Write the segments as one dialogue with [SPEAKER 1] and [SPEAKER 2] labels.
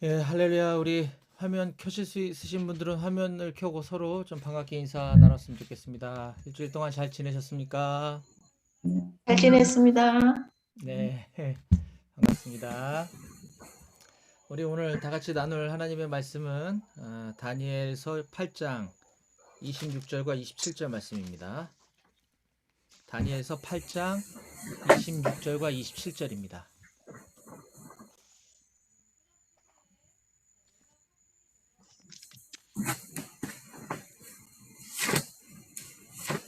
[SPEAKER 1] 예, 할렐루야. 우리 화면 켜실 수 있으신 분들은 화면을 켜고 서로 좀 반갑게 인사 나눴으면 좋겠습니다. 일주일 동안 잘 지내셨습니까?
[SPEAKER 2] 잘 지냈습니다.
[SPEAKER 1] 네, 반갑습니다. 우리 오늘 다 같이 나눌 하나님의 말씀은 다니엘서 8장 26절과 27절 말씀입니다. 다니엘서 8장 26절과 27절입니다.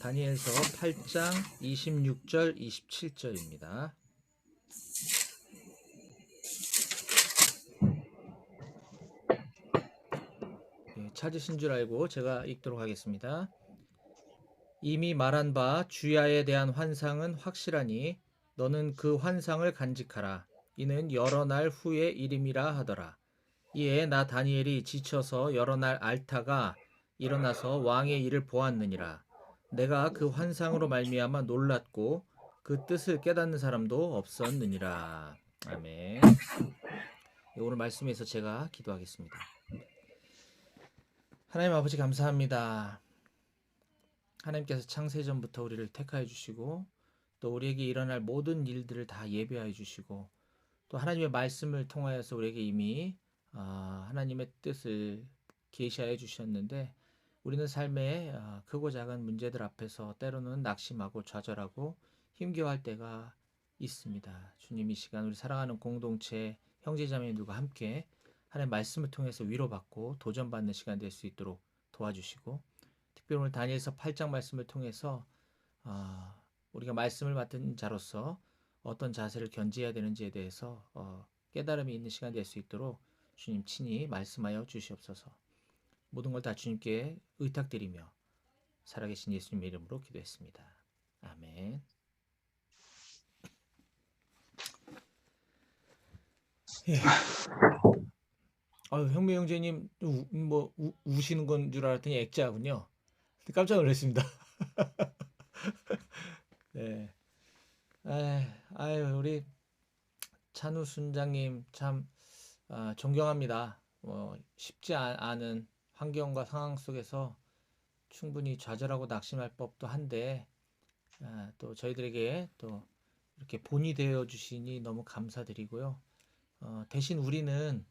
[SPEAKER 1] 다니엘서 8장 26절 27절입니다. 찾으신 줄 알고 제가 읽도록 하겠습니다. 이미 말한 바 주야에 대한 환상은 확실하니 너는 그 환상을 간직하라. 이는 여러 날 후의 일임이라 하더라. 이에 나 다니엘이 지쳐서 여러 날 앓다가 일어나서 왕의 일을 보았느니라. 내가 그 환상으로 말미암아 놀랐고 그 뜻을 깨닫는 사람도 없었느니라. 아멘. 오늘 말씀에서 제가 기도하겠습니다. 하나님 아버지 감사합니다. 하나님께서 창세전부터 우리를 택하여 주시고 또 우리에게 일어날 모든 일들을 다 예비하여 주시고 또 하나님의 말씀을 통하여서 우리에게 이미 하나님의 뜻을 계시하여 주셨는데 우리는 삶의 크고 작은 문제들 앞에서 때로는 낙심하고 좌절하고 힘겨워할 때가 있습니다. 주님, 이 시간 우리 사랑하는 공동체 형제자매들과 함께 하나님의 말씀을 통해서 위로받고 도전받는 시간 될 수 있도록 도와주시고 특별히 오늘 다니엘서 8장 말씀을 통해서 우리가 말씀을 맡은 자로서 어떤 자세를 견지해야 되는지에 대해서 깨달음이 있는 시간 될 수 있도록 주님 친히 말씀하여 주시옵소서. 모든 걸 다 주님께 의탁드리며 살아계신 예수님의 이름으로 기도했습니다. 아멘. 예. 형미 형제님 우시는 건 줄 알았더니 액자군요. 깜짝 놀랐습니다. 네. 우리 찬우 순장님 참 존경합니다. 쉽지 않은 환경과 상황 속에서 충분히 좌절하고 낙심할 법도 한데 또 저희들에게 또 이렇게 본이 되어 주시니 너무 감사드리고요. 대신 우리는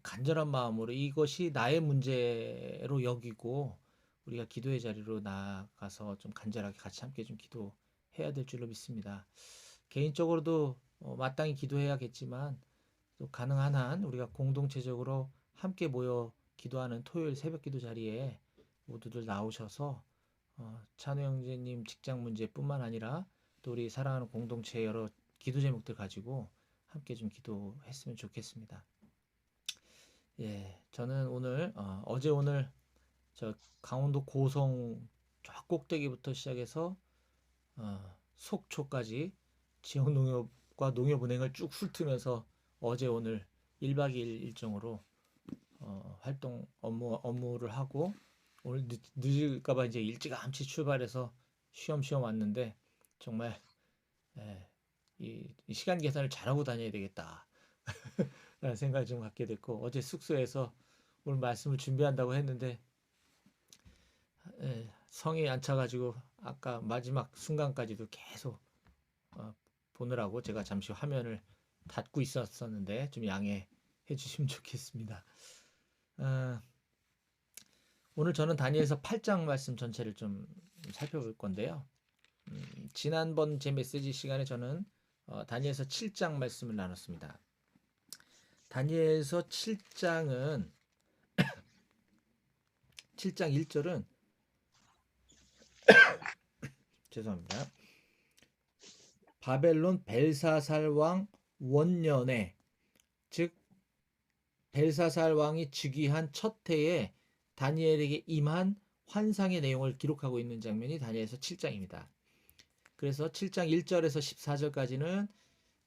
[SPEAKER 1] 간절한 마음으로 이것이 나의 문제로 여기고 우리가 기도의 자리로 나가서 좀 간절하게 같이 함께 좀 기도해야 될 줄로 믿습니다. 개인적으로도 마땅히 기도해야겠지만 또 가능한 한 우리가 공동체적으로 함께 모여 기도하는 토요일 새벽 기도 자리에 모두들 나오셔서 찬우 형제님 직장 문제뿐만 아니라 또 우리 사랑하는 공동체 여러 기도 제목들 가지고 함께 좀 기도했으면 좋겠습니다. 예, 저는 오늘 어제 오늘 저 강원도 고성 쫙 꼭대기부터 시작해서 속초까지 지역 농협과 농협은행을 쭉 훑으면서 어제 오늘 1박 2일 일정으로 활동 업무를 하고 오늘 늦을까봐 이제 일찌감치 출발해서 쉬엄쉬엄 왔는데 정말 이 시간 계산을 잘하고 다녀야 되겠다 라는 생각을 좀 갖게 됐고 어제 숙소에서 오늘 말씀을 준비한다고 했는데 성이 안 차가지고 아까 마지막 순간까지도 계속 보느라고 제가 잠시 화면을 닫고 있었는데 좀 양해해 주시면 좋겠습니다. 오늘 저는 다니엘서 8장 말씀 전체를 좀 살펴볼 건데요. 지난번 제 메시지 시간에 저는 다니엘서 7장 말씀을 나눴습니다. 다니엘서 7장은 7장 1절은 죄송합니다. 바벨론 벨사살 왕 원년에 즉 벨사살 왕이 즉위한 첫 해에 다니엘에게 임한 환상의 내용을 기록하고 있는 장면이 다니엘서 7장입니다. 그래서 7장 1절에서 14절까지는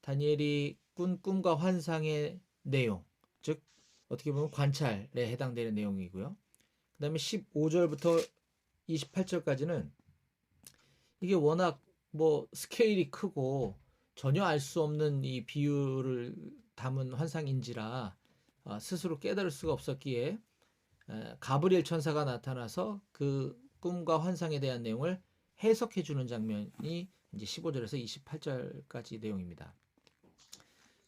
[SPEAKER 1] 다니엘이 꾼 꿈과 환상의 내용, 즉 어떻게 보면 관찰에 해당되는 내용이고요. 그 다음에 15절부터 28절까지는 이게 워낙 스케일이 크고 전혀 알 수 없는 이 비유를 담은 환상인지라 스스로 깨달을 수가 없었기에 가브리엘 천사가 나타나서 그 꿈과 환상에 대한 내용을 해석해 주는 장면이 이제 15절에서 28절까지 내용입니다.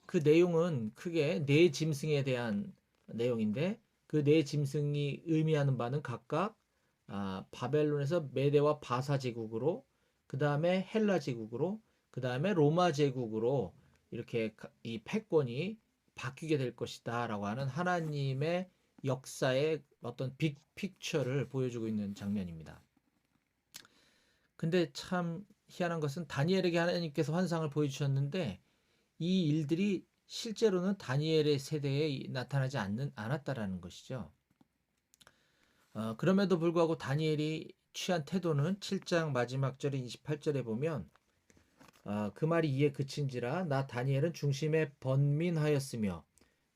[SPEAKER 1] 그 내용은 크게 네 짐승에 대한 내용인데 그 네 짐승이 의미하는 바는 각각 바벨론에서 메대와 바사 제국으로, 그 다음에 헬라 제국으로, 그 다음에 로마 제국으로 이렇게 이 패권이 바뀌게 될 것이다 라고 하는 하나님의 역사의 어떤 빅 픽처를 보여주고 있는 장면입니다. 근데 참 희한한 것은 다니엘에게 하나님께서 환상을 보여주셨는데 이 일들이 실제로는 다니엘의 세대에 나타나지 않았다라는 것이죠. 그럼에도 불구하고 다니엘이 취한 태도는 7장 마지막 절인 28절에 보면 그 말이 이에 그친지라 나 다니엘은 중심에 번민하였으며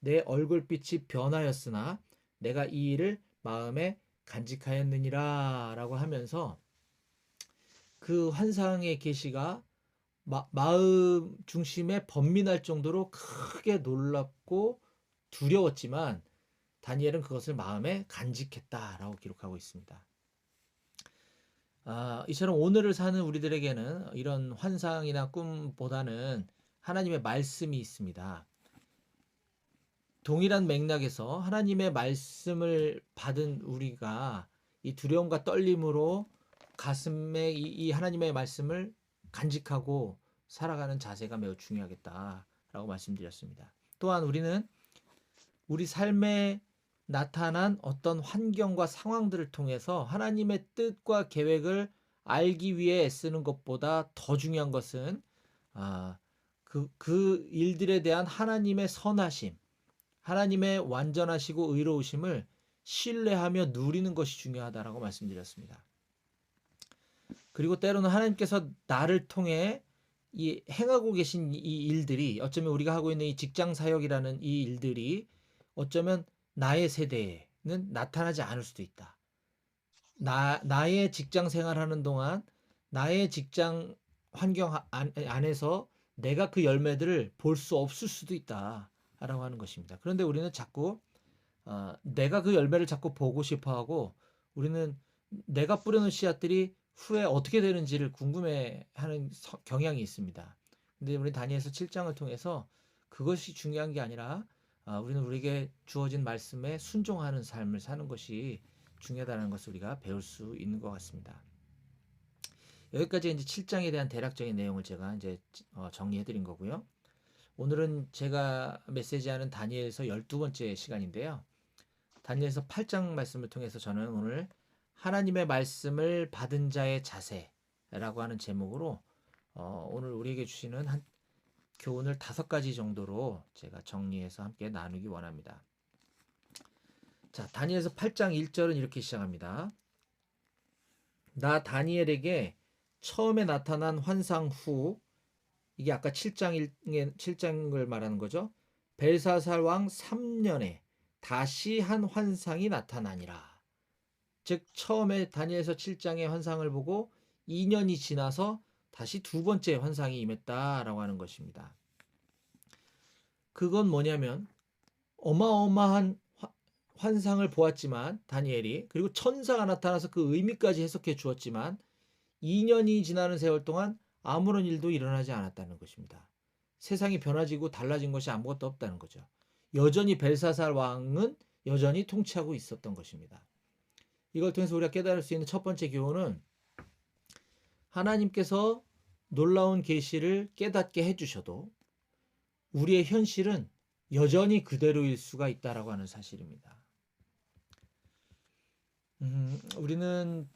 [SPEAKER 1] 내 얼굴빛이 변하였으나 내가 이 일을 마음에 간직하였느니라 라고 하면서 그 환상의 계시가 마음 중심에 번민할 정도로 크게 놀랍고 두려웠지만 다니엘은 그것을 마음에 간직했다라고 기록하고 있습니다. 이처럼 오늘을 사는 우리들에게는 이런 환상이나 꿈보다는 하나님의 말씀이 있습니다. 동일한 맥락에서 하나님의 말씀을 받은 우리가 이 두려움과 떨림으로 가슴에 이 하나님의 말씀을 간직하고 살아가는 자세가 매우 중요하겠다라고 말씀드렸습니다. 또한 우리는 우리 삶에 나타난 어떤 환경과 상황들을 통해서 하나님의 뜻과 계획을 알기 위해 애쓰는 것보다 더 중요한 것은 그 일들에 대한 하나님의 선하심, 하나님의 완전하시고 의로우심을 신뢰하며 누리는 것이 중요하다라고 말씀드렸습니다. 그리고 때로는 하나님께서 나를 통해 이 행하고 계신 이 일들이 어쩌면 우리가 하고 있는 이 직장 사역이라는 이 일들이 어쩌면 나의 세대에는 나타나지 않을 수도 있다. 나의 직장 생활하는 동안 나의 직장 환경 안에서 내가 그 열매들을 볼 수 없을 수도 있다라고 하는 것입니다. 그런데 우리는 자꾸 내가 그 열매를 자꾸 보고 싶어하고 우리는 내가 뿌려놓은 씨앗들이 후에 어떻게 되는지를 궁금해하는 경향이 있습니다. 근데 우리 다니엘서 7장을 통해서 그것이 중요한 게 아니라 우리는 우리에게 주어진 말씀에 순종하는 삶을 사는 것이 중요하다는 것을 우리가 배울 수 있는 것 같습니다. 여기까지 이제 7장에 대한 대략적인 내용을 제가 이제 정리해 드린 거고요. 오늘은 제가 메시지하는 다니엘서 12번째 시간인데요. 다니엘서 8장 말씀을 통해서 저는 오늘 하나님의 말씀을 받은 자의 자세라고 하는 제목으로 오늘 우리에게 주시는 교훈을 5가지 정도로 제가 정리해서 함께 나누기 원합니다. 자, 다니엘서 8장 1절은 이렇게 시작합니다. 나 다니엘에게 처음에 나타난 환상 후, 이게 아까 7장을 말하는 거죠. 벨사살 왕 3년에 다시 한 환상이 나타나니라. 즉 처음에 다니엘서 7장의 환상을 보고 2년이 지나서 다시 두 번째 환상이 임했다라고 하는 것입니다. 그건 뭐냐면 어마어마한 환상을 보았지만 다니엘이, 그리고 천사가 나타나서 그 의미까지 해석해 주었지만 2년이 지나는 세월 동안 아무런 일도 일어나지 않았다는 것입니다. 세상이 변화지고 달라진 것이 아무것도 없다는 거죠. 여전히 벨사살 왕은 여전히 통치하고 있었던 것입니다. 이걸 통해서 우리가 깨달을 수 있는 첫 번째 교훈은 하나님께서 놀라운 계시를 깨닫게 해주셔도 우리의 현실은 여전히 그대로일 수가 있다라고 하는 사실입니다. 우리는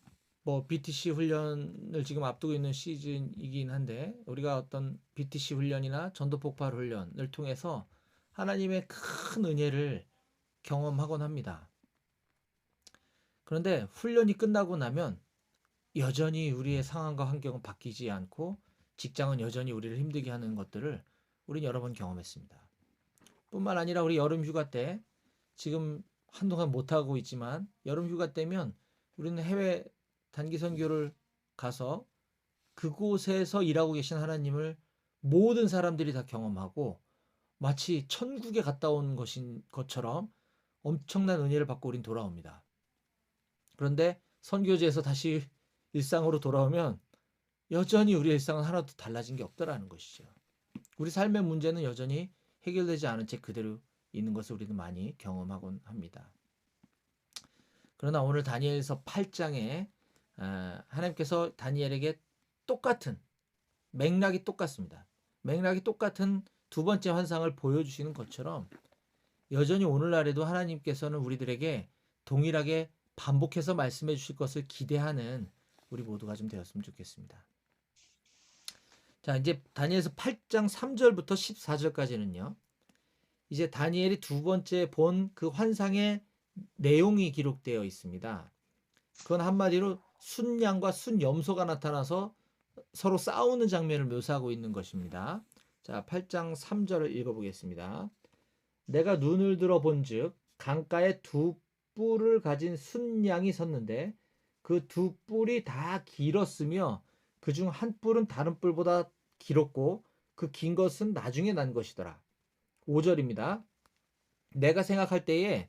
[SPEAKER 1] 뭐 BTC 훈련을 지금 앞두고 있는 시즌이긴 한데 우리가 어떤 BTC 훈련이나 전도 폭발 훈련을 통해서 하나님의 큰 은혜를 경험하곤 합니다. 그런데 훈련이 끝나고 나면 여전히 우리의 상황과 환경은 바뀌지 않고 직장은 여전히 우리를 힘들게 하는 것들을 우리는 여러 번 경험했습니다. 뿐만 아니라 우리 여름 휴가 때 지금 한동안 못하고 있지만 여름 휴가 때면 우리는 해외 단기 선교를 가서 그곳에서 일하고 계신 하나님을 모든 사람들이 다 경험하고 마치 천국에 갔다 온 것인 것처럼 엄청난 은혜를 받고 우린 돌아옵니다. 그런데 선교지에서 다시 일상으로 돌아오면 여전히 우리의 일상은 하나도 달라진 게 없더라는 것이죠. 우리 삶의 문제는 여전히 해결되지 않은 채 그대로 있는 것을 우리는 많이 경험하곤 합니다. 그러나 오늘 다니엘서 8장에 하나님께서 다니엘에게 똑같은 맥락이 똑같습니다. 맥락이 똑같은 두 번째 환상을 보여주시는 것처럼 여전히 오늘날에도 하나님께서는 우리들에게 동일하게 반복해서 말씀해 주실 것을 기대하는 우리 모두가 좀 되었으면 좋겠습니다. 자, 이제 다니엘서 8장 3절부터 14절까지는요. 이제 다니엘이 두 번째 본 그 환상의 내용이 기록되어 있습니다. 그건 한마디로 순양과 순염소가 나타나서 서로 싸우는 장면을 묘사하고 있는 것입니다. 자, 8장 3절을 읽어보겠습니다. 내가 눈을 들어 본즉 강가에 두 뿔을 가진 순양이 섰는데 그 두 뿔이 다 길었으며 그중 한 뿔은 다른 뿔보다 길었고 그 긴 것은 나중에 난 것이더라. 5절입니다. 내가 생각할 때에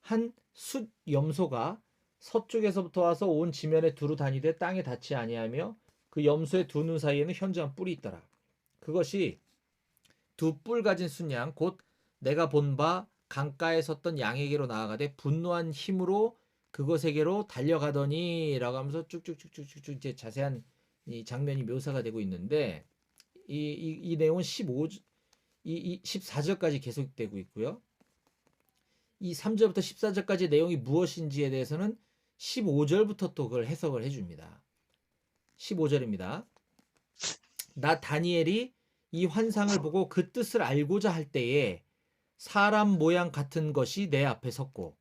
[SPEAKER 1] 한 숫염소가 서쪽에서부터 와서 온 지면에 두루 다니되 땅에 닿지 아니하며 그 염소의 두 눈 사이에는 현저한 뿔이 있더라. 그것이 두 뿔 가진 순양 곧 내가 본 바 강가에 섰던 양에게로 나아가되 분노한 힘으로 그것에게로 달려가더니 라고 하면서 쭉쭉쭉쭉쭉 이제 자세한 이 장면이 묘사가 되고 있는데 이 내용은 14절까지 계속되고 있고요. 이 3절부터 14절까지 내용이 무엇인지에 대해서는 15절부터 또 그걸 해석을 해줍니다. 15절입니다. 나 다니엘이 이 환상을 보고 그 뜻을 알고자 할 때에 사람 모양 같은 것이 내 앞에 섰고,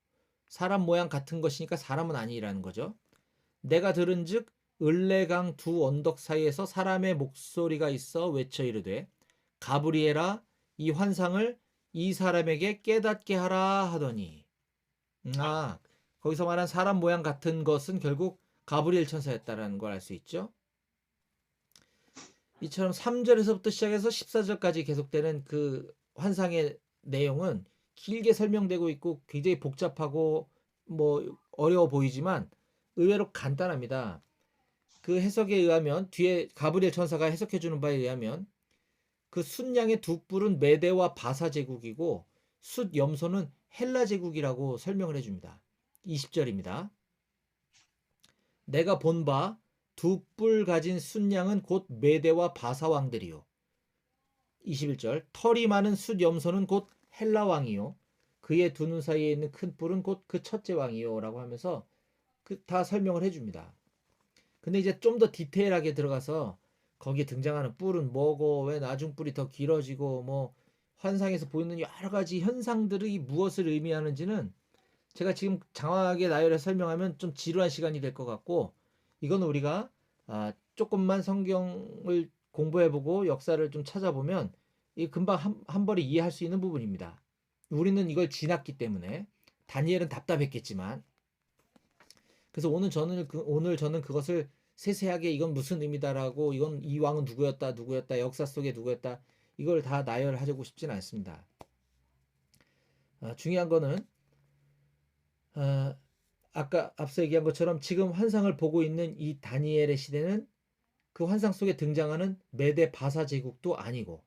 [SPEAKER 1] 사람 모양 같은 것이니까 사람은 아니라는 거죠. 내가 들은즉 을레강 두 언덕 사이에서 사람의 목소리가 있어 외쳐 이르되 가브리엘아 이 환상을 이 사람에게 깨닫게 하라 하더니 거기서 말한 사람 모양 같은 것은 결국 가브리엘 천사였다라는 걸 알 수 있죠. 이처럼 3절에서부터 시작해서 14절까지 계속되는 그 환상의 내용은 길게 설명되고 있고 굉장히 복잡하고 뭐 어려워 보이지만 의외로 간단합니다. 그 해석에 의하면 뒤에 가브리엘 천사가 해석해 주는 바에 의하면 그 순양의 두 뿔은 메대와 바사 제국이고 숫 염소는 헬라 제국이라고 설명을 해줍니다. 20절입니다. 내가 본 바 두 뿔 가진 순양은 곧 메대와 바사 왕들이요. 21절 털이 많은 숫 염소는 곧 헬라 왕이요. 그의 두 눈 사이에 있는 큰 뿔은 곧 그 첫째 왕이요. 라고 하면서 다 설명을 해줍니다. 근데 이제 좀 더 디테일하게 들어가서 거기에 등장하는 뿔은 뭐고 왜 나중 뿔이 더 길어지고 뭐 환상에서 보이는 여러 가지 현상들이 무엇을 의미하는지는 제가 지금 장황하게 나열해서 설명하면 좀 지루한 시간이 될 것 같고 이건 우리가 조금만 성경을 공부해보고 역사를 좀 찾아보면 이 금방 한 번에 이해할 수 있는 부분입니다. 우리는 이걸 지났기 때문에 다니엘은 답답했겠지만 그래서 오늘 저는 그것을 세세하게 이건 무슨 의미다라고 이건 이 왕은 누구였다 역사 속에 누구였다 이걸 다 나열하려고 싶지는 않습니다. 중요한 거는 아까 앞서 얘기한 것처럼 지금 환상을 보고 있는 이 다니엘의 시대는 그 환상 속에 등장하는 메데 바사 제국도 아니고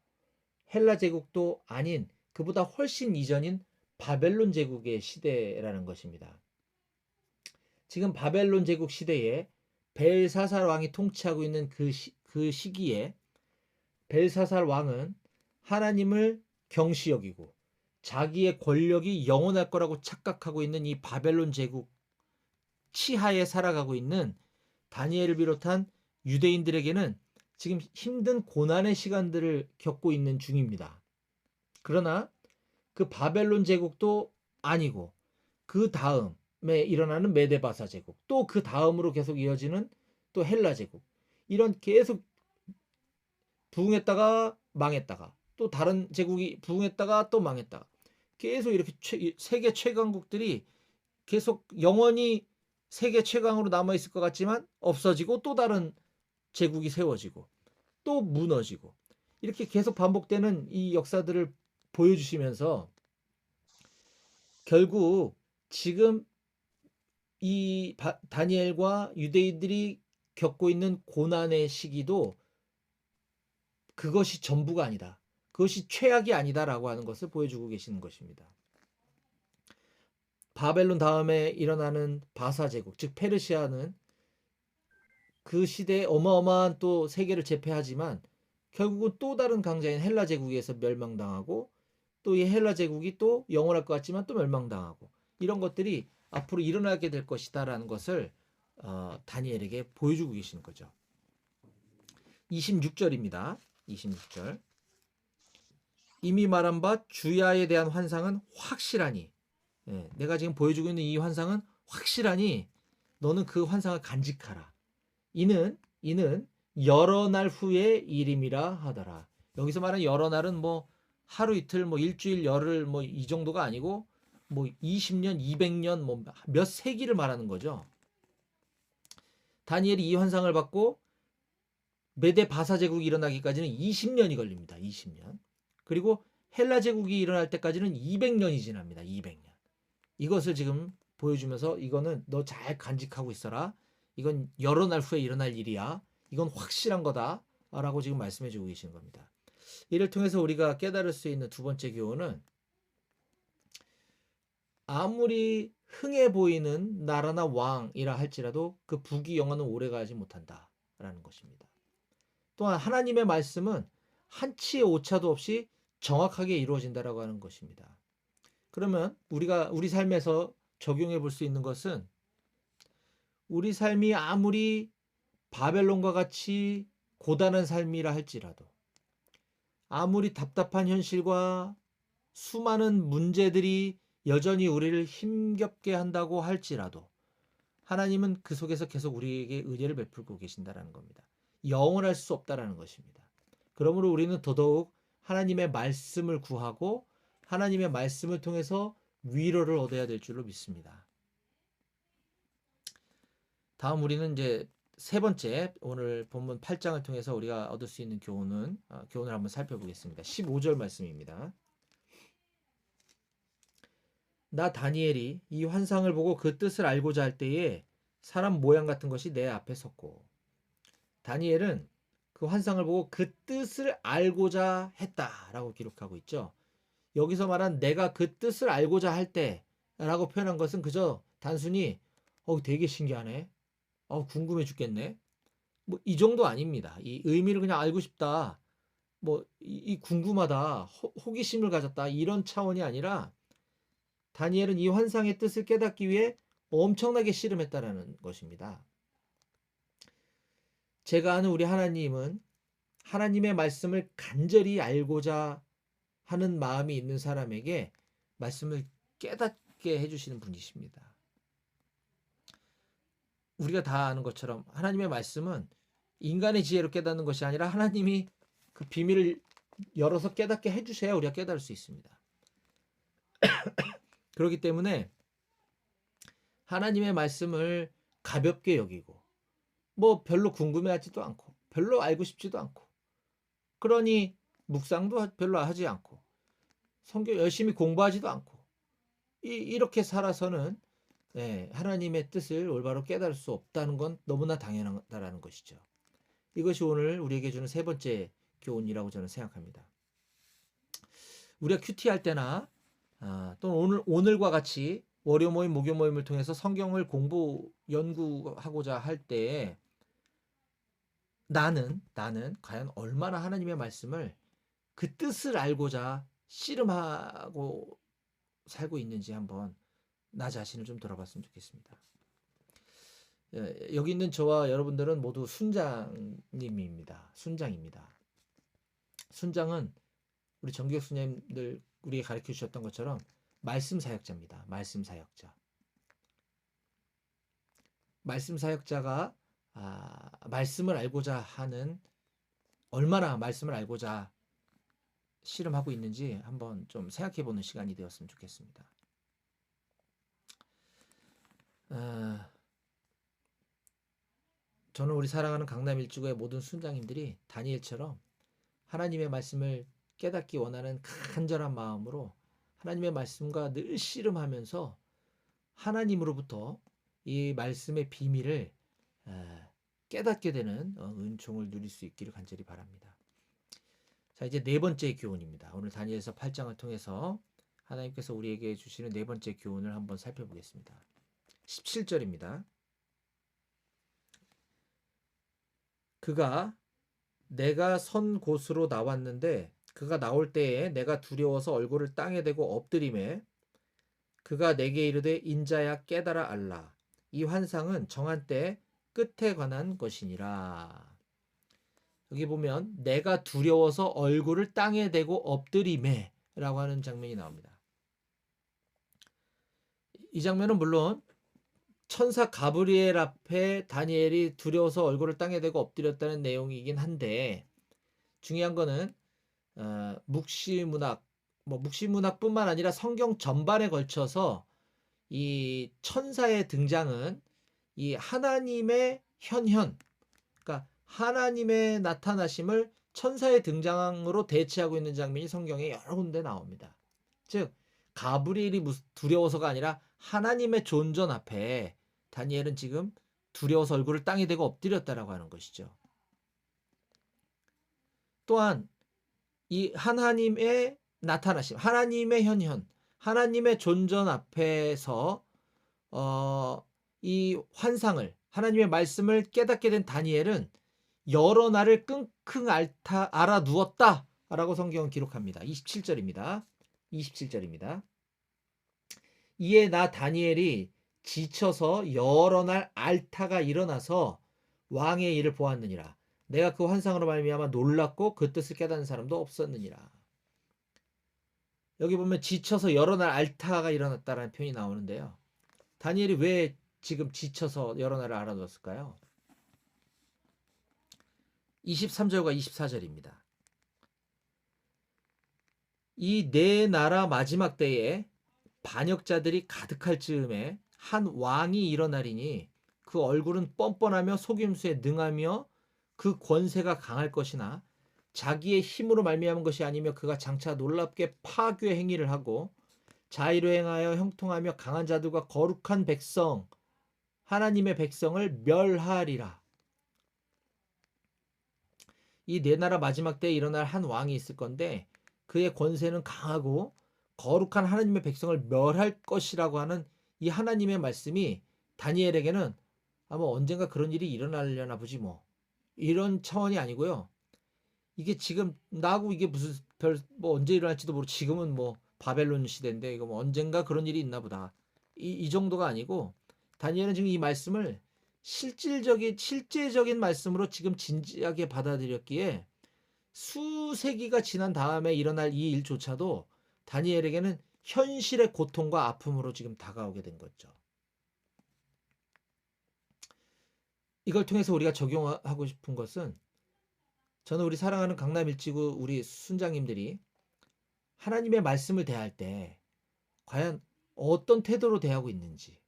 [SPEAKER 1] 헬라 제국도 아닌 그보다 훨씬 이전인 바벨론 제국의 시대라는 것입니다. 지금 바벨론 제국 시대에 벨사살 왕이 통치하고 있는 그 시기에 벨사살 왕은 하나님을 경시 여기고 자기의 권력이 영원할 거라고 착각하고 있는 이 바벨론 제국 치하에 살아가고 있는 다니엘을 비롯한 유대인들에게는 지금 힘든 고난의 시간들을 겪고 있는 중입니다. 그러나 그 바벨론 제국도 아니고 그 다음에 일어나는 메데바사 제국 또 그 다음으로 계속 이어지는 또 헬라 제국 이런 계속 부흥했다가 망했다가 또 다른 제국이 부흥했다가 또 망했다가 계속 이렇게 세계 최강국들이 계속 영원히 세계 최강으로 남아있을 것 같지만 없어지고 또 다른 제국이 세워지고 또 무너지고 이렇게 계속 반복되는 이 역사들을 보여주시면서 결국 지금 이 다니엘과 유대인들이 겪고 있는 고난의 시기도 그것이 전부가 아니다. 그것이 최악이 아니다라고 하는 것을 보여주고 계시는 것입니다. 바벨론 다음에 일어나는 바사 제국, 즉 페르시아는 그 시대에 어마어마한 또 세계를 제패하지만 결국은 또 다른 강자인 헬라 제국에서 멸망당하고 또 이 헬라 제국이 또 영원할 것 같지만 또 멸망당하고 이런 것들이 앞으로 일어나게 될 것이다라는 것을 다니엘에게 보여주고 계시는 거죠. 26절입니다. 26절. 이미 말한 바 주야에 대한 환상은 확실하니, 내가 지금 보여주고 있는 이 환상은 확실하니 너는 그 환상을 간직하라. 이는 여러 날 후의 일임이라 하더라. 여기서 말하는 여러 날은 뭐 하루 이틀 뭐 일주일 열흘 뭐 이 정도가 아니고 뭐 20년 200년 뭐 몇 세기를 말하는 거죠. 다니엘이 이 환상을 받고 메데 바사 제국이 일어나기까지는 20년이 걸립니다. 20년. 그리고 헬라 제국이 일어날 때까지는 200년이 지납니다. 200년. 이것을 지금 보여주면서 이거는 너 잘 간직하고 있어라. 이건 여러 날 후에 일어날 일이야. 이건 확실한 거다. 라고 지금 말씀해 주고 계시는 겁니다. 이를 통해서 우리가 깨달을 수 있는 두 번째 교훈은 아무리 흥해 보이는 나라나 왕이라 할지라도 그 부귀영화는 오래가지 못한다. 라는 것입니다. 또한 하나님의 말씀은 한치의 오차도 없이 정확하게 이루어진다라고 하는 것입니다. 그러면 우리가 우리 삶에서 적용해 볼 수 있는 것은 우리 삶이 아무리 바벨론과 같이 고단한 삶이라 할지라도 아무리 답답한 현실과 수많은 문제들이 여전히 우리를 힘겹게 한다고 할지라도 하나님은 그 속에서 계속 우리에게 은혜를 베풀고 계신다라는 겁니다. 영원할 수 없다라는 것입니다. 그러므로 우리는 더더욱 하나님의 말씀을 구하고 하나님의 말씀을 통해서 위로를 얻어야 될 줄로 믿습니다. 다음 우리는 이제 세 번째 오늘 본문 8장을 통해서 우리가 얻을 수 있는 교훈을 한번 살펴보겠습니다. 15절 말씀입니다. 나 다니엘이 이 환상을 보고 그 뜻을 알고자 할 때에 사람 모양 같은 것이 내 앞에 섰고 다니엘은 그 환상을 보고 그 뜻을 알고자 했다라고 기록하고 있죠. 여기서 말한 내가 그 뜻을 알고자 할 때라고 표현한 것은 그저 단순히 되게 신기하네. 궁금해 죽겠네. 뭐 이 정도 아닙니다. 이 의미를 그냥 알고 싶다. 뭐 이 궁금하다. 호기심을 가졌다. 이런 차원이 아니라 다니엘은 이 환상의 뜻을 깨닫기 위해 엄청나게 씨름했다라는 것입니다. 제가 아는 우리 하나님은 하나님의 말씀을 간절히 알고자 하는 마음이 있는 사람에게 말씀을 깨닫게 해주시는 분이십니다. 우리가 다 아는 것처럼 하나님의 말씀은 인간의 지혜로 깨닫는 것이 아니라 하나님이 그 비밀을 열어서 깨닫게 해주셔야 우리가 깨달을 수 있습니다. 그렇기 때문에 하나님의 말씀을 가볍게 여기고 뭐 별로 궁금해하지도 않고 별로 알고 싶지도 않고 그러니 묵상도 별로 하지 않고 성경 열심히 공부하지도 않고 이렇게 살아서는 하나님의 뜻을 올바로 깨달을 수 없다는 건 너무나 당연하다는 것이죠. 이것이 오늘 우리에게 주는 세 번째 교훈이라고 저는 생각합니다. 우리가 큐티할 때나 또는 오늘과 같이 월요 모임, 목요 모임을 통해서 성경을 연구하고자 할 때 나는 과연 얼마나 하나님의 말씀을 그 뜻을 알고자 씨름하고 살고 있는지 한번 나 자신을 좀 돌아봤으면 좋겠습니다. 여기 있는 저와 여러분들은 모두 순장님입니다. 순장입니다. 순장은 우리 정교육 선생님들 우리에게 가르쳐 주셨던 것처럼 말씀 사역자입니다. 말씀 사역자. 말씀 사역자가 말씀을 알고자 하는 얼마나 말씀을 알고자 씨름하고 있는지 한번 좀 생각해 보는 시간이 되었으면 좋겠습니다. 저는 우리 사랑하는 강남 일주구의 모든 순장님들이 다니엘처럼 하나님의 말씀을 깨닫기 원하는 간절한 마음으로 하나님의 말씀과 늘 씨름하면서 하나님으로부터 이 말씀의 비밀을 깨닫게 되는 은총을 누릴 수 있기를 간절히 바랍니다. 자, 이제 네 번째 교훈입니다. 오늘 다니엘서 8장을 통해서 하나님께서 우리에게 주시는 네 번째 교훈을 한번 살펴보겠습니다. 17절입니다. 그가 내가 선 곳으로 나왔는데 그가 나올 때에 내가 두려워서 얼굴을 땅에 대고 엎드리매 그가 내게 이르되 인자야 깨달아 알라. 이 환상은 정한 때 끝에 관한 것이니라. 여기 보면 내가 두려워서 얼굴을 땅에 대고 엎드리매 라고 하는 장면이 나옵니다. 이 장면은 물론 천사 가브리엘 앞에 다니엘이 두려워서 얼굴을 땅에 대고 엎드렸다는 내용이긴 한데 중요한 거는 묵시문학뿐만 아니라 성경 전반에 걸쳐서 이 천사의 등장은 이 하나님의 현현, 그러니까 하나님의 나타나심을 천사의 등장으로 대체하고 있는 장면이 성경에 여러 군데 나옵니다. 즉 가브리엘이 두려워서가 아니라 하나님의 존전 앞에 다니엘은 지금 두려워서 얼굴을 땅에 대고 엎드렸다라고 하는 것이죠. 또한 이 하나님의 나타나심, 하나님의 현현, 하나님의 존전 앞에서 이 환상을, 하나님의 말씀을 깨닫게 된 다니엘은 여러 날을 끙끙 앓아 누웠다라고 성경은 기록합니다. 27절입니다. 이에 나 다니엘이 지쳐서 여러 날 앓다가 일어나서 왕의 일을 보았느니라. 내가 그 환상으로 말미암아 놀랐고 그 뜻을 깨닫는 사람도 없었느니라. 여기 보면 지쳐서 여러 날 앓다가 일어났다라는 표현이 나오는데요. 다니엘이 왜 지금 지쳐서 여러 날을 앓아두었을까요? 23절과 24절입니다. 이 네 나라 마지막 때에 반역자들이 가득할 즈음에 한 왕이 일어나리니 그 얼굴은 뻔뻔하며 속임수에 능하며 그 권세가 강할 것이나 자기의 힘으로 말미암은 것이 아니며 그가 장차 놀랍게 파괴 행위를 하고 자의로 행하여 형통하며 강한 자들과 거룩한 백성 하나님의 백성을 멸하리라. 이 네 나라 마지막 때에 일어날 한 왕이 있을 건데 그의 권세는 강하고 거룩한 하나님의 백성을 멸할 것이라고 하는 이 하나님의 말씀이 다니엘에게는 아마 언젠가 그런 일이 일어나려나 보지 뭐 이런 차원이 아니고요. 이게 지금 나하고 이게 무슨 언제 일어날지도 모르고 지금은 뭐 바벨론 시대인데 이거 뭐 언젠가 그런 일이 있나 보다. 이 정도가 아니고 다니엘은 지금 이 말씀을 실제적인 말씀으로 지금 진지하게 받아들였기에 수세기가 지난 다음에 일어날 이 일조차도 다니엘에게는 현실의 고통과 아픔으로 지금 다가오게 된 거죠. 이걸 통해서 우리가 적용하고 싶은 것은 저는 우리 사랑하는 강남일지구 우리 순장님들이 하나님의 말씀을 대할 때 과연 어떤 태도로 대하고 있는지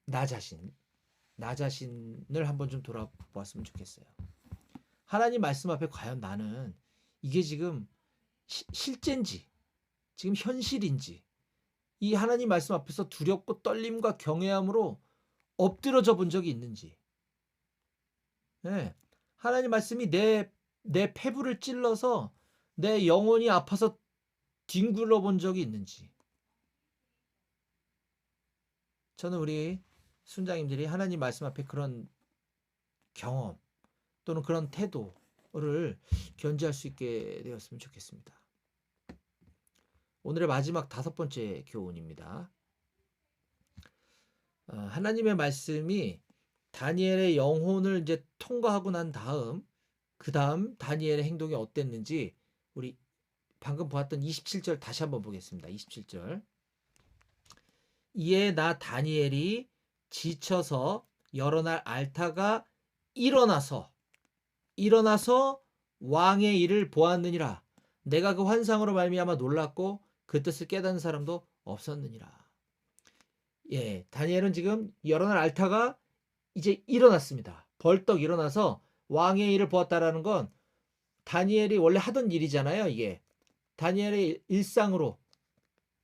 [SPEAKER 1] 나 자신을 한번 좀 돌아보았으면 좋겠어요. 하나님 말씀 앞에 과연 나는 이게 지금 실제인지 지금 현실인지 이 하나님 말씀 앞에서 두렵고 떨림과 경외함으로 엎드러져 본 적이 있는지 네. 하나님 말씀이 내 폐부를 찔러서 내 영혼이 아파서 뒹굴러 본 적이 있는지 저는 우리 순장님들이 하나님 말씀 앞에 그런 경험 또는 그런 태도를 견지할 수 있게 되었으면 좋겠습니다. 오늘의 마지막 5번째 교훈입니다. 하나님의 말씀이 다니엘의 영혼을 이제 통과하고 난 다음 그 다음 다니엘의 행동이 어땠는지 우리 방금 보았던 27절 다시 한번 보겠습니다. 27절 이에 나 다니엘이 지쳐서 여러 날 앓다가 일어나서 왕의 일을 보았느니라. 내가 그 환상으로 말미암아 놀랐고 그 뜻을 깨닫는 사람도 없었느니라. 예, 다니엘은 지금 여러 날 앓다가 이제 일어났습니다. 벌떡 일어나서 왕의 일을 보았다라는 건 다니엘이 원래 하던 일이잖아요, 이게. 다니엘의 일상으로.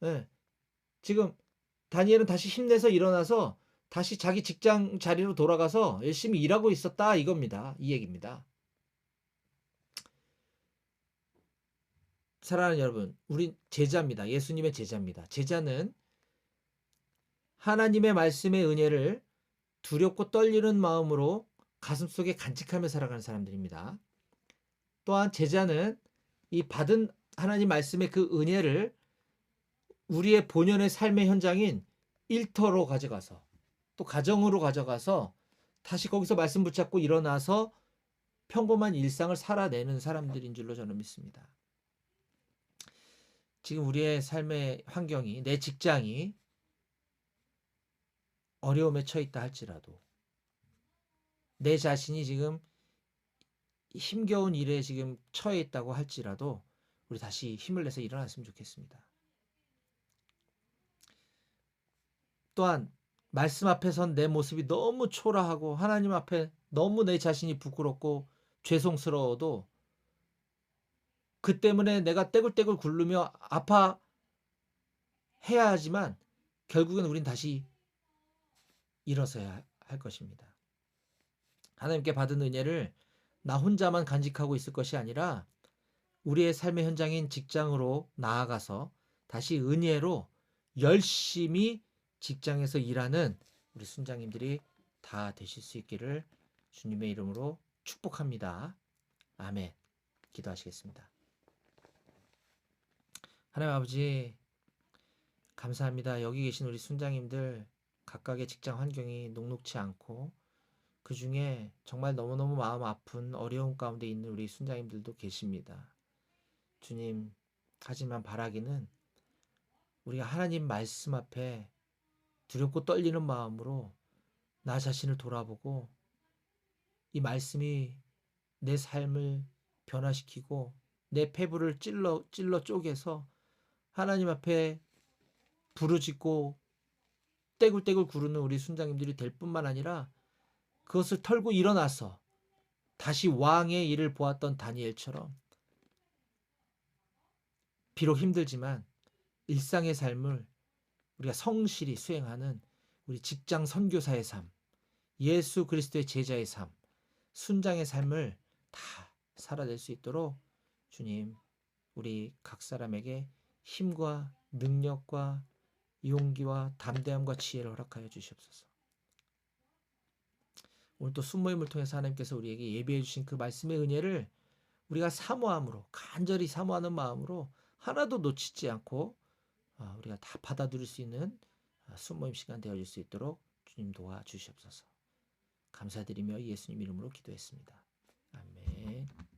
[SPEAKER 1] 예. 지금 다니엘은 다시 힘내서 일어나서 다시 자기 직장 자리로 돌아가서 열심히 일하고 있었다 이겁니다. 이 얘기입니다. 사랑하는 여러분, 우린 제자입니다. 예수님의 제자입니다. 제자는 하나님의 말씀의 은혜를 두렵고 떨리는 마음으로 가슴속에 간직하며 살아가는 사람들입니다. 또한 제자는 이 받은 하나님 말씀의 그 은혜를 우리의 본연의 삶의 현장인 일터로 가져가서 또 가정으로 가져가서 다시 거기서 말씀 붙잡고 일어나서 평범한 일상을 살아내는 사람들인 줄로 저는 믿습니다. 지금 우리의 삶의 환경이, 내 직장이 어려움에 처해 있다 할지라도, 내 자신이 지금 힘겨운 일에 지금 처해 있다고 할지라도 우리 다시 힘을 내서 일어났으면 좋겠습니다. 또한 말씀 앞에 선 내 모습이 너무 초라하고 하나님 앞에 너무 내 자신이 부끄럽고 죄송스러워도 그 때문에 내가 떼굴떼굴 굴르며 아파해야 하지만 결국엔 우린 다시 일어서야 할 것입니다. 하나님께 받은 은혜를 나 혼자만 간직하고 있을 것이 아니라 우리의 삶의 현장인 직장으로 나아가서 다시 은혜로 열심히 직장에서 일하는 우리 순장님들이 다 되실 수 있기를 주님의 이름으로 축복합니다. 아멘. 기도하시겠습니다. 하나님 아버지, 감사합니다. 여기 계신 우리 순장님들 각각의 직장 환경이 녹록치 않고 그 중에 정말 너무너무 마음 아픈 어려움 가운데 있는 우리 순장님들도 계십니다. 주님, 하지만 바라기는 우리가 하나님 말씀 앞에 두렵고 떨리는 마음으로 나 자신을 돌아보고 이 말씀이 내 삶을 변화시키고 내 폐부를 찔러 쪼개서 하나님 앞에 부르짖고 떼굴떼굴 구르는 우리 순장님들이 될 뿐만 아니라 그것을 털고 일어나서 다시 왕의 일을 보았던 다니엘처럼 비록 힘들지만 일상의 삶을 우리가 성실히 수행하는 우리 직장 선교사의 삶, 예수 그리스도의 제자의 삶, 순장의 삶을 다 살아낼 수 있도록 주님, 우리 각 사람에게 힘과 능력과 용기와 담대함과 지혜를 허락하여 주시옵소서. 오늘 또 순모임을 통해서 하나님께서 우리에게 예비해 주신 그 말씀의 은혜를 우리가 사모함으로, 간절히 사모하는 마음으로 하나도 놓치지 않고 우리가 다 받아들일 수 있는 순모임 시간 되어질 수 있도록 주님 도와주시옵소서. 감사드리며 예수님 이름으로 기도했습니다. 아멘.